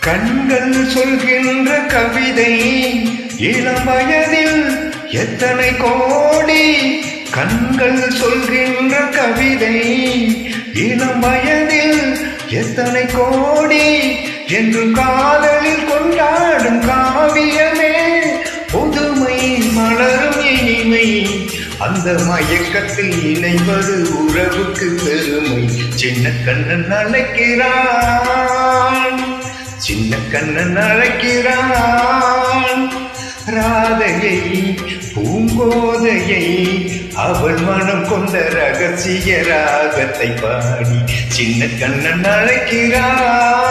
கண்கள் சொல்கின்ற கவிதை இளம் வயதில் எத்தனை கோடி. கண்கள் சொல்கின்ற கவிதை இளம் வயதில் எத்தனை கோடி என்று காதலில் கொண்டாடும் காவியமே புதுமை மலரும் இனிமை. அந்த மயக்கத்தில் இணைவது உறவுக்கு பெருமை. சின்ன கண்ணன் அழைக்கிறான், சின்ன கண்ணன் அழைக்கிறான். ராதையை பூங்கோதையை அவள் மனம் கொண்ட ரகசிய ராகத்தை பாடி சின்ன கண்ணன் அழைக்கிறான்.